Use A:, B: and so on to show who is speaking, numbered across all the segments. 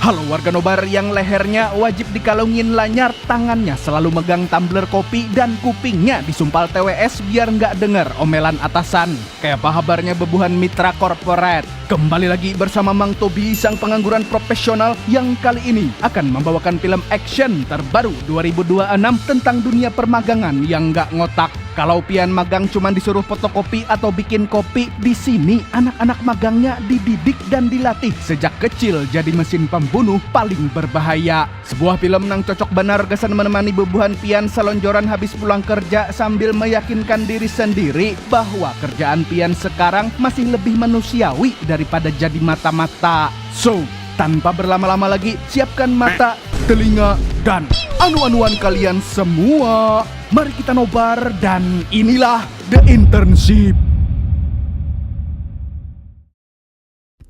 A: Halo warga nobar yang lehernya wajib dikalungin lanyar, tangannya selalu megang tumbler kopi dan kupingnya disumpal TWS biar nggak denger omelan atasan. Kayak apa kabarnya bebuhan mitra korporat? Kembali lagi bersama Mang Tobi, sang pengangguran profesional yang kali ini akan membawakan film action terbaru 2026 tentang dunia permagangan yang nggak ngotak. Kalau pian magang cuma disuruh fotokopi atau bikin kopi, di sini anak-anak magangnya dididik dan dilatih sejak kecil jadi mesin pembunuh paling berbahaya. Sebuah film nang cocok benar kesan menemani bebuhan pian selonjoran habis pulang kerja sambil meyakinkan diri sendiri bahwa kerjaan pian sekarang masih lebih manusiawi daripada jadi mata-mata. So, tanpa berlama-lama lagi, siapkan mata, telinga, dan anu-anuan kalian semua. Mari kita nobar dan inilah The Internship.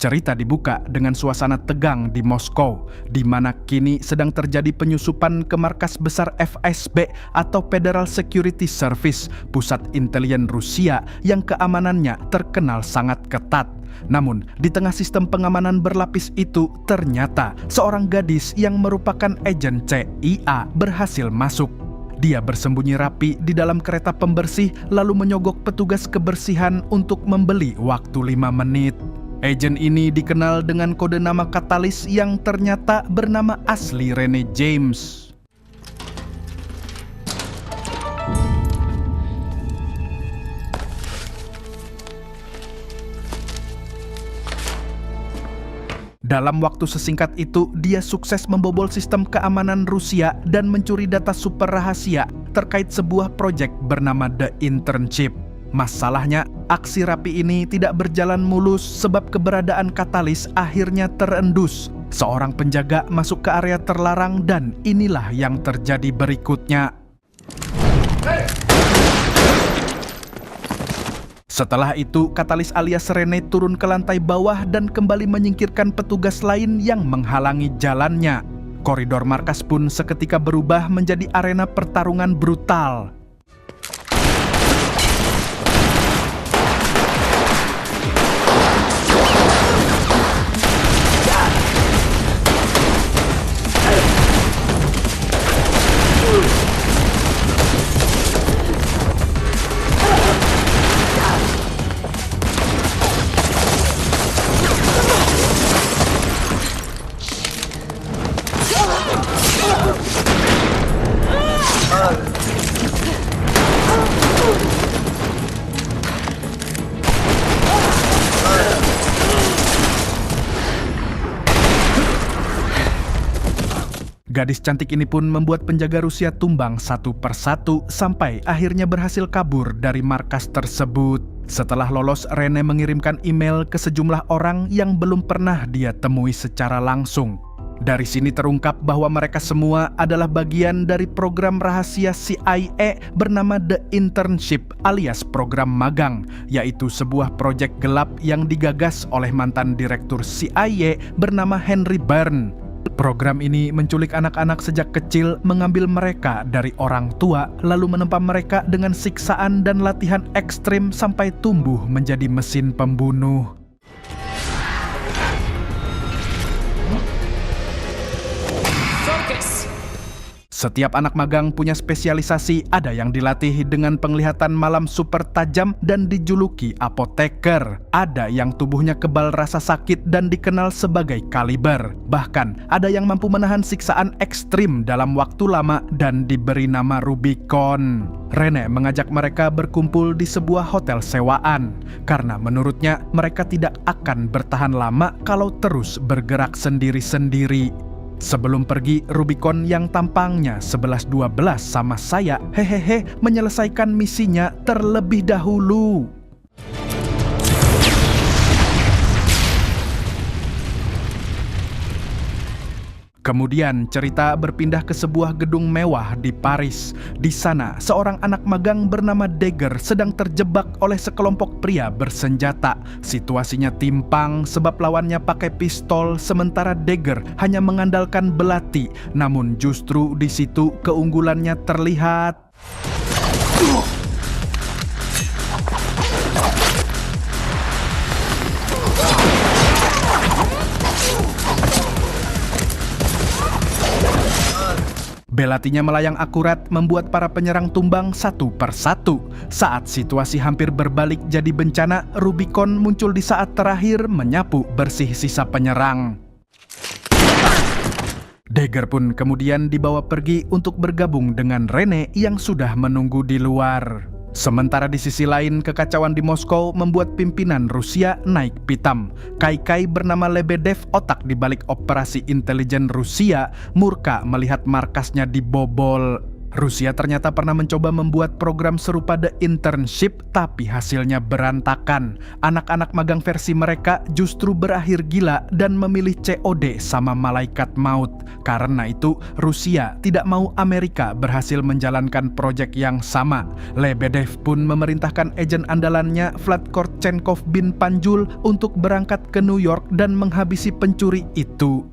A: Cerita dibuka dengan suasana tegang di Moskow, di mana kini sedang terjadi penyusupan ke markas besar FSB atau Federal Security Service, pusat intelijen Rusia yang keamanannya terkenal sangat ketat. Namun, di tengah sistem pengamanan berlapis itu, ternyata seorang gadis yang merupakan agen CIA berhasil masuk. Dia bersembunyi rapi di dalam kereta pembersih lalu menyogok petugas kebersihan untuk membeli waktu 5 menit. Agen ini dikenal dengan kode nama Katalis yang ternyata bernama asli Rene James. Dalam waktu sesingkat itu, dia sukses membobol sistem keamanan Rusia dan mencuri data super rahasia terkait sebuah proyek bernama The Internship. Masalahnya, aksi rapi ini tidak berjalan mulus sebab keberadaan Katalis akhirnya terendus. Seorang penjaga masuk ke area terlarang dan inilah yang terjadi berikutnya. Setelah itu, Katalis alias Rene turun ke lantai bawah dan kembali menyingkirkan petugas lain yang menghalangi jalannya. Koridor markas pun seketika berubah menjadi arena pertarungan brutal. Gadis cantik ini pun membuat penjaga Rusia tumbang satu persatu sampai akhirnya berhasil kabur dari markas tersebut. Setelah lolos, Rene mengirimkan email ke sejumlah orang yang belum pernah dia temui secara langsung. Dari sini terungkap bahwa mereka semua adalah bagian dari program rahasia CIA bernama The Internship alias program magang, yaitu sebuah proyek gelap yang digagas oleh mantan direktur CIA bernama Henry Byrne. Program ini menculik anak-anak sejak kecil, mengambil mereka dari orang tua, lalu menempa mereka dengan siksaan dan latihan ekstrim sampai tumbuh menjadi mesin pembunuh. Setiap anak magang punya spesialisasi, ada yang dilatih dengan penglihatan malam super tajam dan dijuluki apoteker. Ada yang tubuhnya kebal rasa sakit dan dikenal sebagai kaliber. Bahkan ada yang mampu menahan siksaan ekstrim dalam waktu lama dan diberi nama Rubicon. Rene mengajak mereka berkumpul di sebuah hotel sewaan, karena menurutnya mereka tidak akan bertahan lama kalau terus bergerak sendiri-sendiri. Sebelum pergi, Rubicon yang tampangnya 11-12 sama saya, menyelesaikan misinya terlebih dahulu. Kemudian cerita berpindah ke sebuah gedung mewah di Paris. Di sana, seorang anak magang bernama Dagger sedang terjebak oleh sekelompok pria bersenjata. Situasinya timpang sebab lawannya pakai pistol, sementara Dagger hanya mengandalkan belati. Namun justru di situ keunggulannya terlihat. Belatinya melayang akurat membuat para penyerang tumbang satu persatu. Saat situasi hampir berbalik jadi bencana, Rubicon muncul di saat terakhir menyapu bersih sisa penyerang. Dagger pun kemudian dibawa pergi untuk bergabung dengan Rene yang sudah menunggu di luar. Sementara di sisi lain, kekacauan di Moskow membuat pimpinan Rusia naik pitam. Kai bernama Lebedev, otak di balik operasi intelijen Rusia, murka melihat markasnya dibobol. Rusia ternyata pernah mencoba membuat program serupa The Internship, tapi hasilnya berantakan. Anak-anak magang versi mereka justru berakhir gila dan memilih COD sama malaikat maut. Karena itu, Rusia tidak mau Amerika berhasil menjalankan proyek yang sama. Lebedev pun memerintahkan agen andalannya Vlad Korchenkov bin Panjul untuk berangkat ke New York dan menghabisi pencuri itu.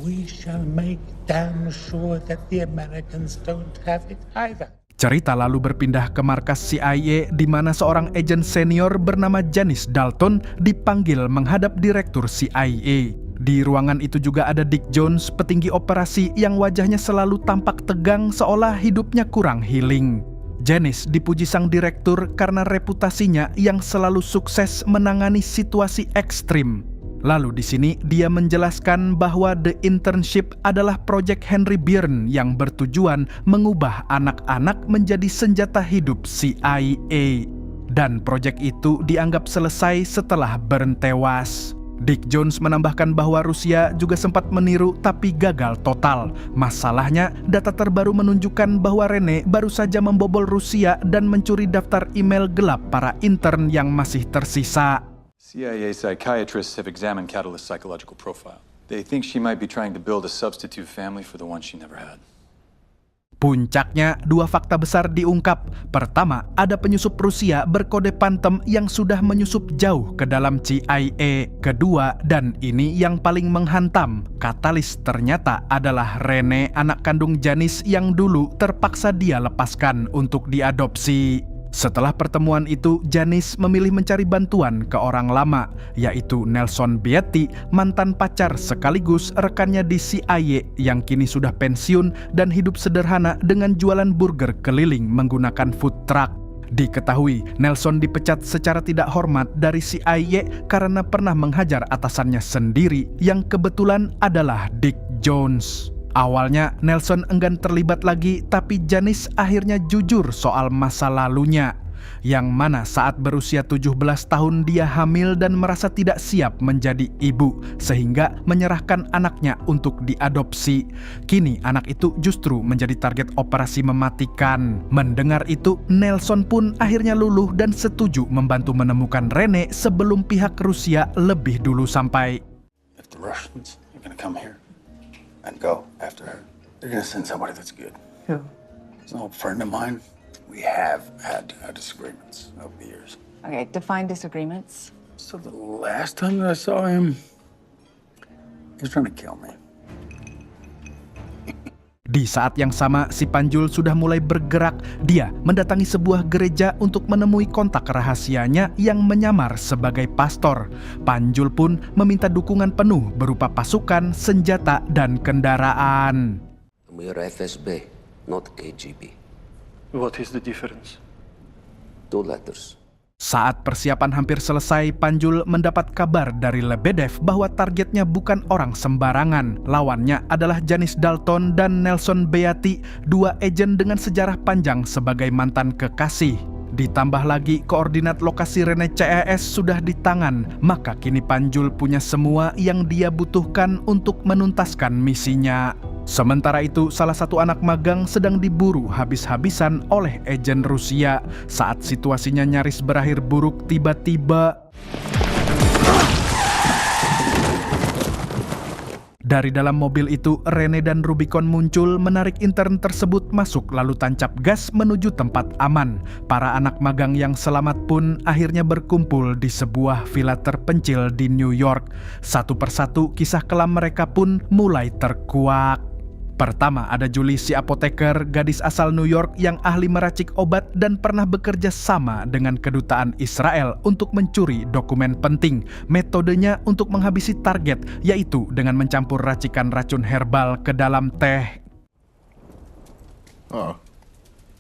B: We shall make damn sure that the Americans don't have it either.
A: Cerita lalu berpindah ke markas CIA di mana seorang agen senior bernama Janice Dalton dipanggil menghadap direktur CIA. Di ruangan itu juga ada Dick Jones, petinggi operasi yang wajahnya selalu tampak tegang seolah hidupnya kurang healing. Janice dipuji sang direktur karena reputasinya yang selalu sukses menangani situasi ekstrim. Lalu di sini dia menjelaskan bahwa The Internship adalah proyek Henry Byrne yang bertujuan mengubah anak-anak menjadi senjata hidup CIA. Dan proyek itu dianggap selesai setelah Byrne tewas. Dick Jones menambahkan bahwa Rusia juga sempat meniru tapi gagal total. Masalahnya, data terbaru menunjukkan bahwa Rene baru saja membobol Rusia dan mencuri daftar email gelap para intern yang masih tersisa.
C: CIA psychiatrists have examined Catalyst's psychological profile. They think she might be trying to build a substitute family for the one she never had.
A: Puncaknya, dua fakta besar diungkap. Pertama, ada penyusup Rusia berkode Phantom yang sudah menyusup jauh ke dalam CIA. Kedua, dan ini yang paling menghantam, Catalyst ternyata adalah Rene, anak kandung Janice yang dulu terpaksa dia lepaskan untuk diadopsi. Setelah pertemuan itu, Janice memilih mencari bantuan ke orang lama, yaitu Nelson Beatty, mantan pacar sekaligus rekannya di CIA yang kini sudah pensiun dan hidup sederhana dengan jualan burger keliling menggunakan food truck. Diketahui, Nelson dipecat secara tidak hormat dari CIA karena pernah menghajar atasannya sendiri yang kebetulan adalah Dick Jones. Awalnya Nelson enggan terlibat lagi, tapi Janice akhirnya jujur soal masa lalunya. Yang mana saat berusia 17 tahun dia hamil dan merasa tidak siap menjadi ibu, sehingga menyerahkan anaknya untuk diadopsi. Kini anak itu justru menjadi target operasi mematikan. Mendengar itu, Nelson pun akhirnya luluh dan setuju membantu menemukan Rene sebelum pihak Rusia lebih dulu sampai.
C: If the Russians are gonna come here and go after her, they're gonna send somebody that's good.
B: Who?
C: It's an old friend of mine. We have had our disagreements over the years.
D: Okay, define disagreements.
C: So the last time that I saw him, he was trying to kill me.
A: Di saat yang sama, si Panjul sudah mulai bergerak. Dia mendatangi sebuah gereja untuk menemui kontak rahasianya yang menyamar sebagai pastor. Panjul pun meminta dukungan penuh berupa pasukan, senjata, dan kendaraan.
E: We are FSB, not KGB.
C: What is the difference?
E: 2 letters.
A: Saat persiapan hampir selesai, Panjul mendapat kabar dari Lebedev bahwa targetnya bukan orang sembarangan. Lawannya adalah Janice Dalton dan Nelson Beatty, dua agen dengan sejarah panjang sebagai mantan kekasih. Ditambah lagi koordinat lokasi Rene CES sudah di tangan, maka kini Panjul punya semua yang dia butuhkan untuk menuntaskan misinya. Sementara itu, salah satu anak magang sedang diburu habis-habisan oleh agen Rusia. Saat situasinya nyaris berakhir buruk, tiba-tiba dari dalam mobil itu, Rene dan Rubicon muncul, menarik intern tersebut masuk lalu tancap gas menuju tempat aman. Para anak magang yang selamat pun akhirnya berkumpul di sebuah villa terpencil di New York. Satu persatu kisah kelam mereka pun mulai terkuak. Pertama ada Julie, si apoteker, gadis asal New York yang ahli meracik obat dan pernah bekerja sama dengan kedutaan Israel untuk mencuri dokumen penting. Metodenya untuk menghabisi target, yaitu dengan mencampur racikan racun herbal ke dalam teh.
F: Oh,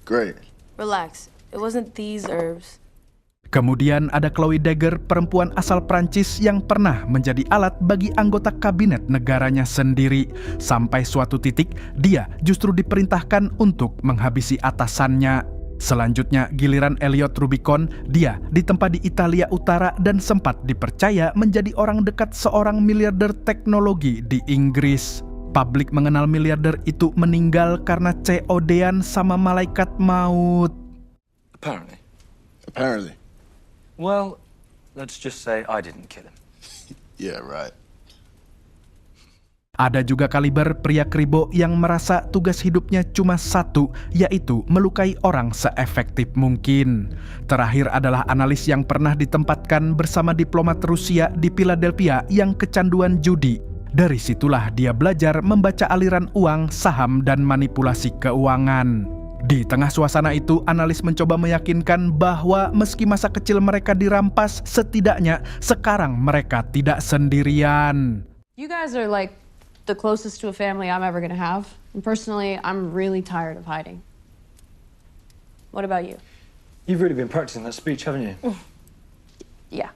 F: great.
G: Relax. It wasn't these herbs.
A: Kemudian ada Chloe Dagger, perempuan asal Prancis yang pernah menjadi alat bagi anggota kabinet negaranya sendiri. Sampai suatu titik, dia justru diperintahkan untuk menghabisi atasannya. Selanjutnya giliran Elliot Rubicon, dia ditempa di Italia Utara dan sempat dipercaya menjadi orang dekat seorang miliarder teknologi di Inggris. Publik mengenal miliarder itu meninggal karena COD-an sama malaikat maut.
F: Apparently.
H: Well, let's just say I didn't kill him.
F: Yeah, right.
A: Ada juga kaliber pria kribo yang merasa tugas hidupnya cuma satu, yaitu melukai orang seefektif mungkin. Terakhir adalah analis yang pernah ditempatkan bersama diplomat Rusia di Philadelphia yang kecanduan judi. Dari situlah dia belajar membaca aliran uang, saham, dan manipulasi keuangan. Di tengah suasana itu, analis mencoba meyakinkan bahwa meski masa kecil mereka dirampas, setidaknya sekarang mereka tidak sendirian.
G: You guys are like the closest to a family I'm ever gonna have. And personally, I'm really tired of hiding. What about you?
H: You've really been practicing that speech, haven't you?
G: Yeah.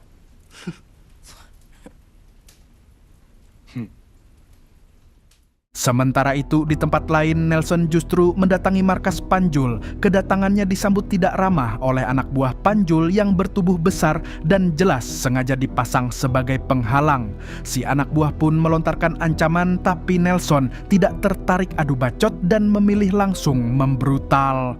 A: Sementara itu, di tempat lain, Nelson justru mendatangi markas Panjul. Kedatangannya disambut tidak ramah oleh anak buah Panjul yang bertubuh besar dan jelas sengaja dipasang sebagai penghalang. Si anak buah pun melontarkan ancaman, tapi Nelson tidak tertarik adu bacot dan memilih langsung membrutal.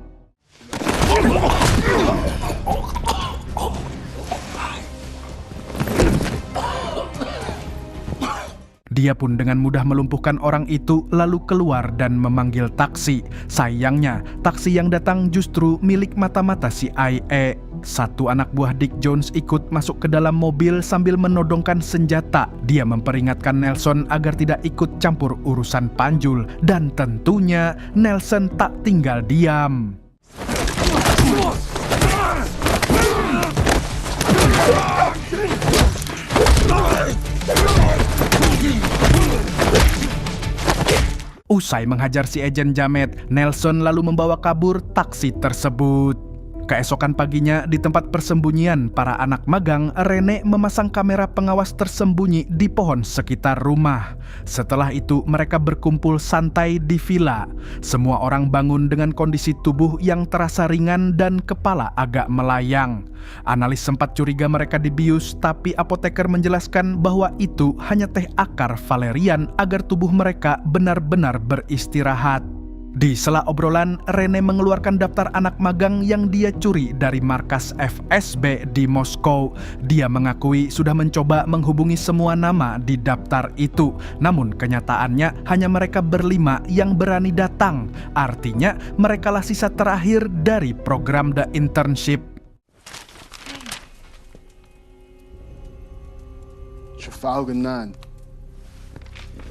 A: Dia pun dengan mudah melumpuhkan orang itu lalu keluar dan memanggil taksi. Sayangnya, taksi yang datang justru milik mata-mata CIA. Satu anak buah Dick Jones ikut masuk ke dalam mobil sambil menodongkan senjata. Dia memperingatkan Nelson agar tidak ikut campur urusan Panjul. Dan tentunya Nelson tak tinggal diam. Usai menghajar si Ejen Jamet, Nelson lalu membawa kabur taksi tersebut. Keesokan paginya, di tempat persembunyian para anak magang, Rene memasang kamera pengawas tersembunyi di pohon sekitar rumah. Setelah itu, mereka berkumpul santai di villa. Semua orang bangun dengan kondisi tubuh yang terasa ringan dan kepala agak melayang. Analis sempat curiga mereka dibius, tapi apoteker menjelaskan bahwa itu hanya teh akar valerian agar tubuh mereka benar-benar beristirahat. Di sela obrolan, Rene mengeluarkan daftar anak magang yang dia curi dari markas FSB di Moskow. Dia mengakui sudah mencoba menghubungi semua nama di daftar itu. Namun kenyataannya hanya mereka berlima yang berani datang. Artinya merekalah sisa terakhir dari program The Internship.
F: Trafalgar 9.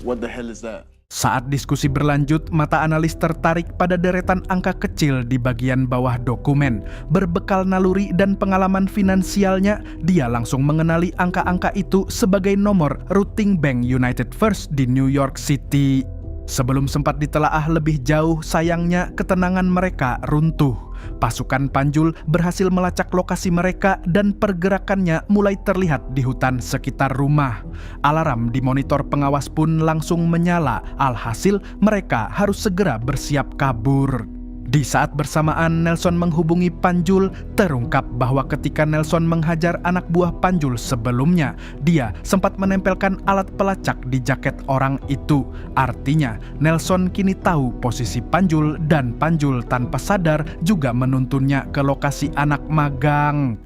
F: What the hell is that?
A: Saat diskusi berlanjut, mata analis tertarik pada deretan angka kecil di bagian bawah dokumen. Berbekal naluri dan pengalaman finansialnya, dia langsung mengenali angka-angka itu sebagai nomor routing Bank United First di New York City. Sebelum sempat ditelaah lebih jauh, sayangnya ketenangan mereka runtuh. Pasukan Panjul berhasil melacak lokasi mereka dan pergerakannya mulai terlihat di hutan sekitar rumah. Alarm di monitor pengawas pun langsung menyala. Alhasil mereka harus segera bersiap kabur. Di saat bersamaan Nelson menghubungi Panjul, terungkap bahwa ketika Nelson menghajar anak buah Panjul sebelumnya, dia sempat menempelkan alat pelacak di jaket orang itu. Artinya, Nelson kini tahu posisi Panjul dan Panjul tanpa sadar juga menuntunnya ke lokasi anak magang.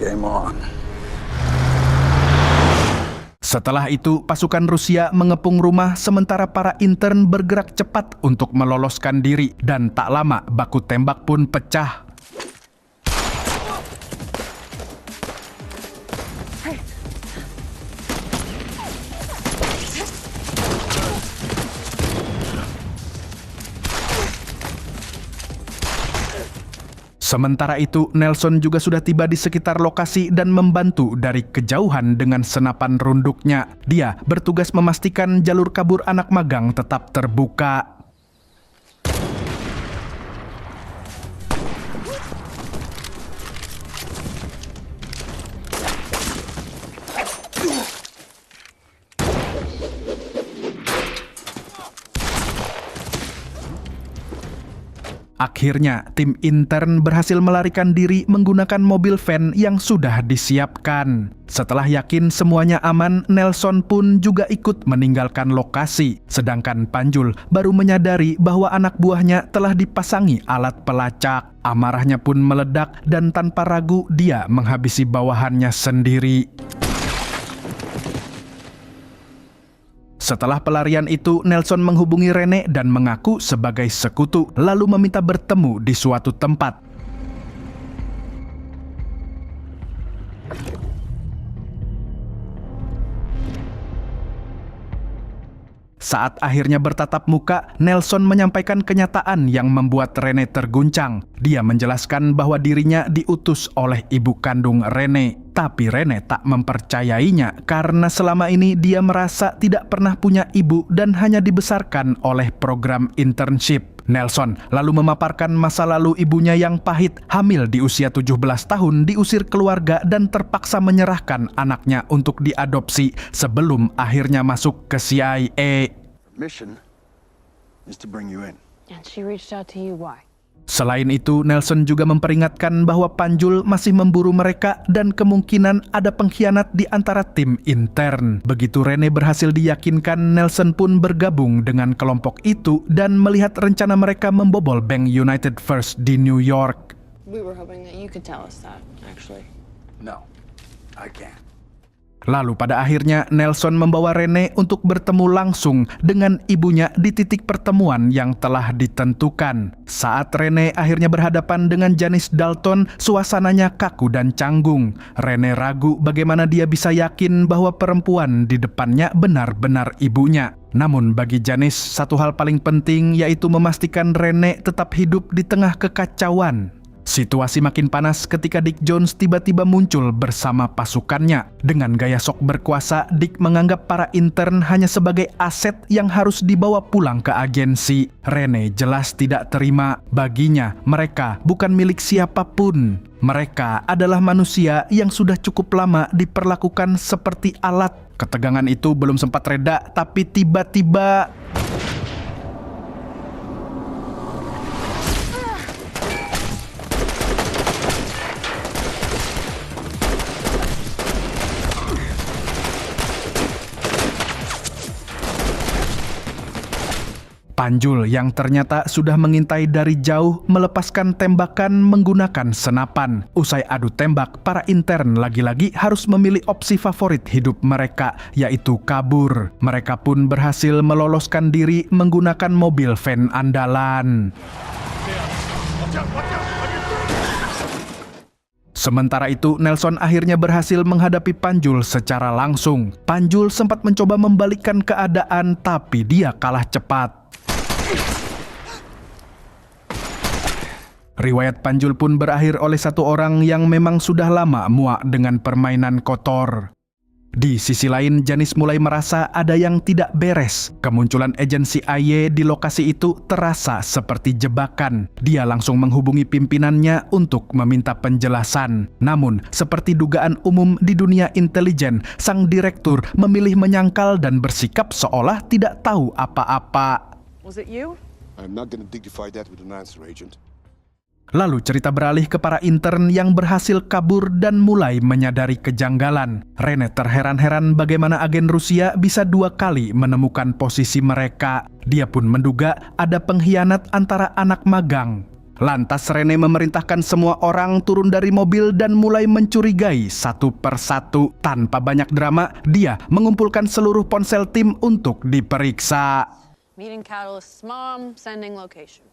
C: Game on.
A: Setelah itu, pasukan Rusia mengepung rumah sementara para intern bergerak cepat untuk meloloskan diri dan tak lama baku tembak pun pecah. Sementara itu, Nelson juga sudah tiba di sekitar lokasi dan membantu dari kejauhan dengan senapan runduknya. Dia bertugas memastikan jalur kabur anak magang tetap terbuka. Akhirnya, tim intern berhasil melarikan diri menggunakan mobil van yang sudah disiapkan. Setelah yakin semuanya aman, Nelson pun juga ikut meninggalkan lokasi. Sedangkan Panjul baru menyadari bahwa anak buahnya telah dipasangi alat pelacak. Amarahnya pun meledak dan tanpa ragu dia menghabisi bawahannya sendiri. Setelah pelarian itu, Nelson menghubungi Rene dan mengaku sebagai sekutu, lalu meminta bertemu di suatu tempat. Saat akhirnya bertatap muka, Nelson menyampaikan kenyataan yang membuat Rene terguncang. Dia menjelaskan bahwa dirinya diutus oleh ibu kandung Rene. Tapi Rene tak mempercayainya karena selama ini dia merasa tidak pernah punya ibu dan hanya dibesarkan oleh program internship. Nelson lalu memaparkan masa lalu ibunya yang pahit, hamil di usia 17 tahun, diusir keluarga dan terpaksa menyerahkan anaknya untuk diadopsi sebelum akhirnya masuk ke CIA.
F: Mission is to bring you in.
G: And she reached out to you, why?
A: Selain itu, Nelson juga memperingatkan bahwa Panjul masih memburu mereka dan kemungkinan ada pengkhianat di antara tim intern. Begitu Rene berhasil diyakinkan, Nelson pun bergabung dengan kelompok itu dan melihat rencana mereka membobol Bank United First di New York.
G: We were hoping that you could tell us that, actually.
F: No, I can't.
A: Lalu pada akhirnya Nelson membawa Rene untuk bertemu langsung dengan ibunya di titik pertemuan yang telah ditentukan. Saat Rene akhirnya berhadapan dengan Janice Dalton, suasananya kaku dan canggung. Rene ragu bagaimana dia bisa yakin bahwa perempuan di depannya benar-benar ibunya. Namun bagi Janice, satu hal paling penting yaitu memastikan Rene tetap hidup di tengah kekacauan. Situasi makin panas ketika Dick Jones tiba-tiba muncul bersama pasukannya. Dengan gaya sok berkuasa, Dick menganggap para intern hanya sebagai aset yang harus dibawa pulang ke agensi. Rene jelas tidak terima. Baginya, mereka bukan milik siapapun. Mereka adalah manusia yang sudah cukup lama diperlakukan seperti alat. Ketegangan itu belum sempat reda, tapi tiba-tiba Panjul yang ternyata sudah mengintai dari jauh melepaskan tembakan menggunakan senapan. Usai adu tembak, para intern lagi-lagi harus memilih opsi favorit hidup mereka, yaitu kabur. Mereka pun berhasil meloloskan diri menggunakan mobil van andalan. Sementara itu, Nelson akhirnya berhasil menghadapi Panjul secara langsung. Panjul sempat mencoba membalikkan keadaan, tapi dia kalah cepat. Riwayat Panjul pun berakhir oleh satu orang yang memang sudah lama muak dengan permainan kotor. Di sisi lain, Janice mulai merasa ada yang tidak beres. Kemunculan agensi CIA di lokasi itu terasa seperti jebakan. Dia langsung menghubungi pimpinannya untuk meminta penjelasan. Namun, seperti dugaan umum di dunia intelijen, sang direktur memilih menyangkal dan bersikap seolah tidak tahu apa-apa.
G: Was it you?
F: I'm not gonna dignify that with an answer, Agent.
A: Lalu cerita beralih ke para intern yang berhasil kabur dan mulai menyadari kejanggalan. Rene terheran-heran bagaimana agen Rusia bisa 2 kali menemukan posisi mereka. Dia pun menduga ada pengkhianat antara anak magang. Lantas Rene memerintahkan semua orang turun dari mobil dan mulai mencurigai satu persatu. Tanpa banyak drama, dia mengumpulkan seluruh ponsel tim untuk diperiksa.
G: Meeting Catalyst's mom, sending location.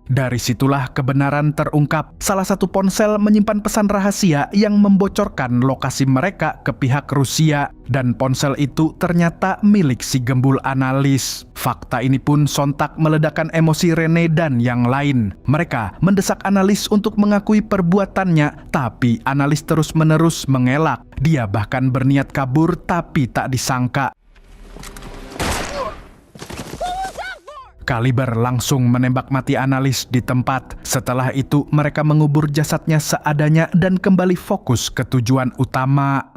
A: Dari situlah kebenaran terungkap. Salah satu ponsel menyimpan pesan rahasia yang membocorkan lokasi mereka ke pihak Rusia. Dan ponsel itu ternyata milik si gembul analis. Fakta ini pun sontak meledakkan emosi Rene dan yang lain. Mereka mendesak analis untuk mengakui perbuatannya, tapi analis terus-menerus mengelak. Dia bahkan berniat kabur, tapi tak disangka kaliber langsung menembak mati analis di tempat. Setelah itu mereka mengubur jasadnya seadanya dan kembali fokus ke tujuan utama.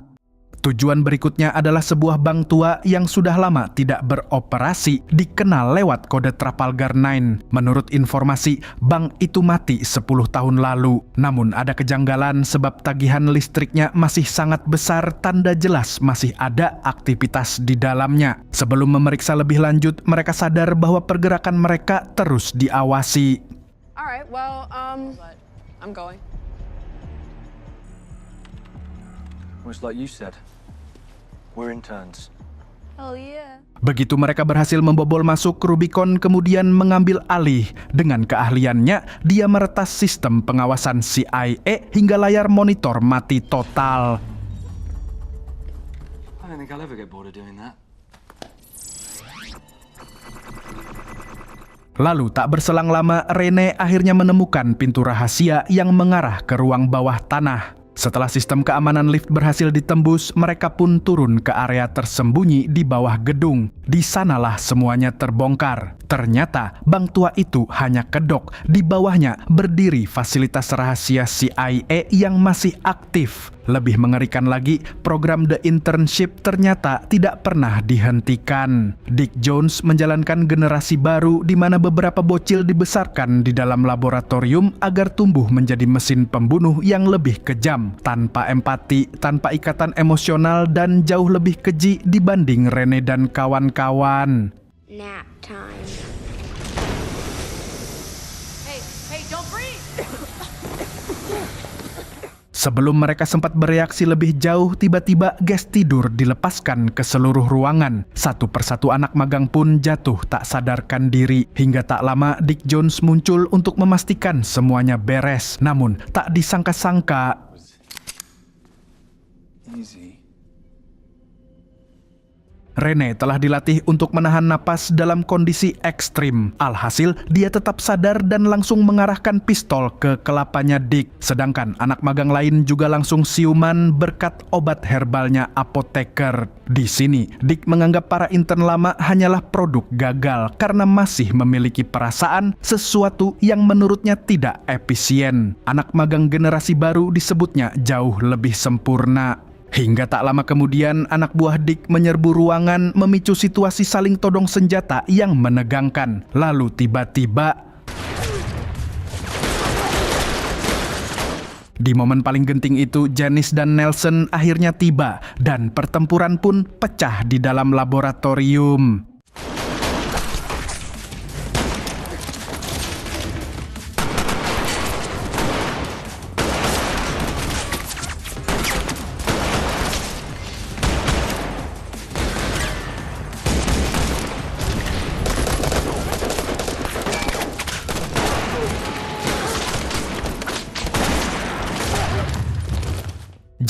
A: Tujuan berikutnya adalah sebuah bank tua yang sudah lama tidak beroperasi, dikenal lewat kode Trafalgar 9. Menurut informasi, bank itu mati 10 tahun lalu. Namun ada kejanggalan sebab tagihan listriknya masih sangat besar, tanda jelas masih ada aktivitas di dalamnya. Sebelum memeriksa lebih lanjut, mereka sadar bahwa pergerakan mereka terus diawasi.
G: Alright, well, I'm going.
H: It's like you said. We're interns.
G: Hell yeah.
A: Begitu mereka berhasil membobol masuk, Rubicon kemudian mengambil alih. Dengan keahliannya, dia meretas sistem pengawasan CIA hingga layar monitor mati total.
H: I don't think I'll ever get bored of doing that.
A: Lalu tak berselang lama, Rene akhirnya menemukan pintu rahasia yang mengarah ke ruang bawah tanah. Setelah sistem keamanan lift berhasil ditembus, mereka pun turun ke area tersembunyi di bawah gedung. Di sanalah semuanya terbongkar. Ternyata bank tua itu hanya kedok. Di bawahnya berdiri fasilitas rahasia CIA yang masih aktif. Lebih mengerikan lagi, program The Internship ternyata tidak pernah dihentikan. Dick Jones menjalankan generasi baru di mana beberapa bocil dibesarkan di dalam laboratorium agar tumbuh menjadi mesin pembunuh yang lebih kejam, tanpa empati, tanpa ikatan emosional, dan jauh lebih keji dibanding Rene dan kawan-kawan.
I: Nap time.
G: Hey, don't breathe!
A: Sebelum mereka sempat bereaksi lebih jauh, tiba-tiba gas tidur dilepaskan ke seluruh ruangan. Satu persatu anak magang pun jatuh tak sadarkan diri. Hingga tak lama Dick Jones muncul untuk memastikan semuanya beres. Namun tak disangka-sangka,
C: Easy.
A: Rene telah dilatih untuk menahan napas dalam kondisi ekstrim. Alhasil, dia tetap sadar dan langsung mengarahkan pistol ke kelapanya Dick. Sedangkan anak magang lain juga langsung siuman berkat obat herbalnya apoteker. Di sini, Dick menganggap para intern lama hanyalah produk gagal karena masih memiliki perasaan, sesuatu yang menurutnya tidak efisien. Anak magang generasi baru disebutnya jauh lebih sempurna. Hingga tak lama kemudian, anak buah Dick menyerbu ruangan, memicu situasi saling todong senjata yang menegangkan. Lalu tiba-tiba, di momen paling genting itu, Janice dan Nelson akhirnya tiba, dan pertempuran pun pecah di dalam laboratorium.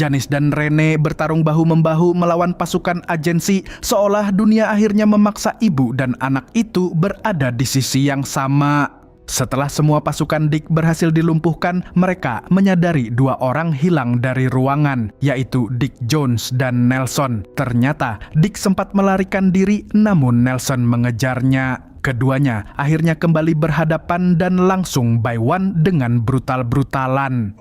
A: Janice dan Rene bertarung bahu-membahu melawan pasukan agensi, seolah dunia akhirnya memaksa ibu dan anak itu berada di sisi yang sama. Setelah semua pasukan Dick berhasil dilumpuhkan, mereka menyadari dua orang hilang dari ruangan, yaitu Dick Jones dan Nelson. Ternyata Dick sempat melarikan diri, namun Nelson mengejarnya. Keduanya akhirnya kembali berhadapan dan langsung by one dengan brutal-brutalan.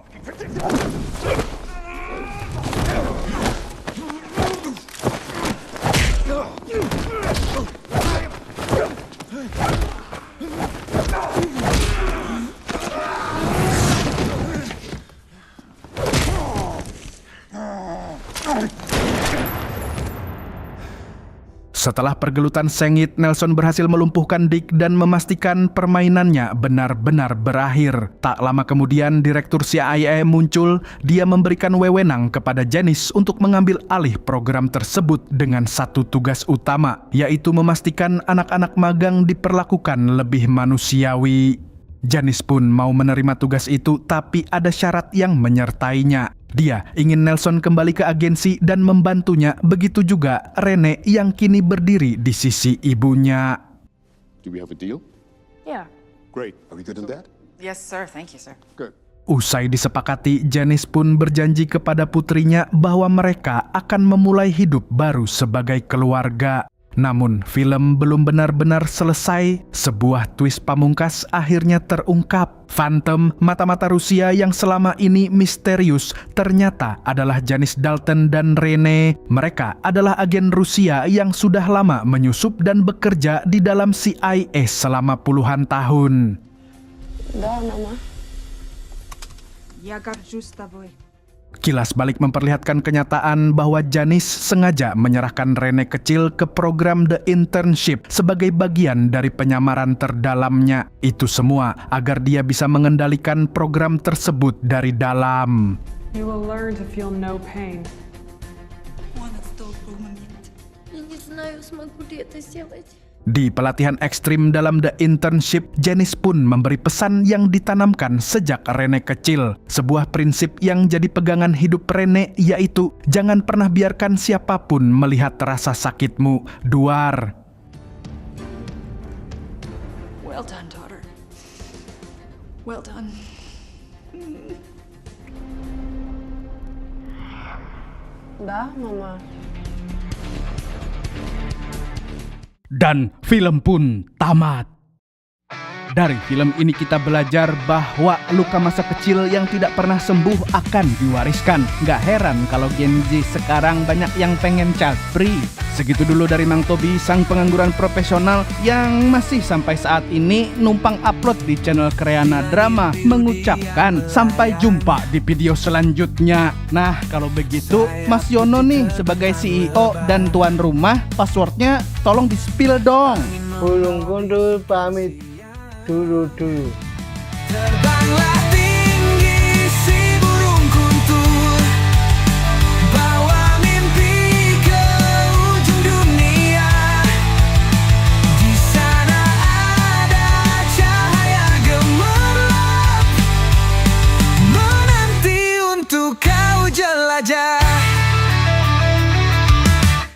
A: Setelah pergelutan sengit, Nelson berhasil melumpuhkan Dick dan memastikan permainannya benar-benar berakhir. Tak lama kemudian, Direktur CIA muncul. Dia memberikan wewenang kepada Janice untuk mengambil alih program tersebut dengan satu tugas utama, yaitu memastikan anak-anak magang diperlakukan lebih manusiawi. Janice pun mau menerima tugas itu, tapi ada syarat yang menyertainya. Dia ingin Nelson kembali ke agensi dan membantunya, begitu juga Rene yang kini berdiri di sisi ibunya.
F: Do we have a deal?
G: Yeah.
F: Great. Are we good on that?
D: Yes, sir. Thank you, sir.
F: Good.
A: Usai disepakati, Janice pun berjanji kepada putrinya bahwa mereka akan memulai hidup baru sebagai keluarga. Namun, film belum benar-benar selesai. Sebuah twist pamungkas akhirnya terungkap. Phantom, mata-mata Rusia yang selama ini misterius, ternyata adalah Janice Dalton dan Rene. Mereka adalah agen Rusia yang sudah lama menyusup dan bekerja di dalam CIA selama puluhan tahun.
G: Да, мама.
D: Я горжусь тобой.
A: Kilas balik memperlihatkan kenyataan bahwa Janice sengaja menyerahkan Rene kecil ke program The Internship sebagai bagian dari penyamaran terdalamnya. Itu semua agar dia bisa mengendalikan program tersebut dari dalam.
I: You will learn to feel no pain.
J: Я не знаю, смогу ли это сделать.
A: Di pelatihan ekstrim dalam The Internship, Janice pun memberi pesan yang ditanamkan sejak Rene kecil. Sebuah prinsip yang jadi pegangan hidup Rene, yaitu jangan pernah biarkan siapapun melihat rasa sakitmu. Duar.
D: Well done, daughter. Well done.
G: Да, мама.
A: Dan film pun tamat. Dari film ini kita belajar bahwa luka masa kecil yang tidak pernah sembuh akan diwariskan. Gak heran kalau Gen Z sekarang banyak yang pengen child free. Segitu dulu dari Mang Tobi, sang pengangguran profesional yang masih sampai saat ini numpang upload di channel Kreana Drama, mengucapkan sampai jumpa di video selanjutnya. Nah, kalau begitu Mas Yono nih sebagai CEO dan tuan rumah, passwordnya tolong di-spill dong.
B: Ulung Gundul pamit dulu.
K: Terbanglah tinggi si burung kuntul, bawa mimpi ke ujung dunia. Di sana ada cahaya gemerlap, menanti untuk kau jelajah.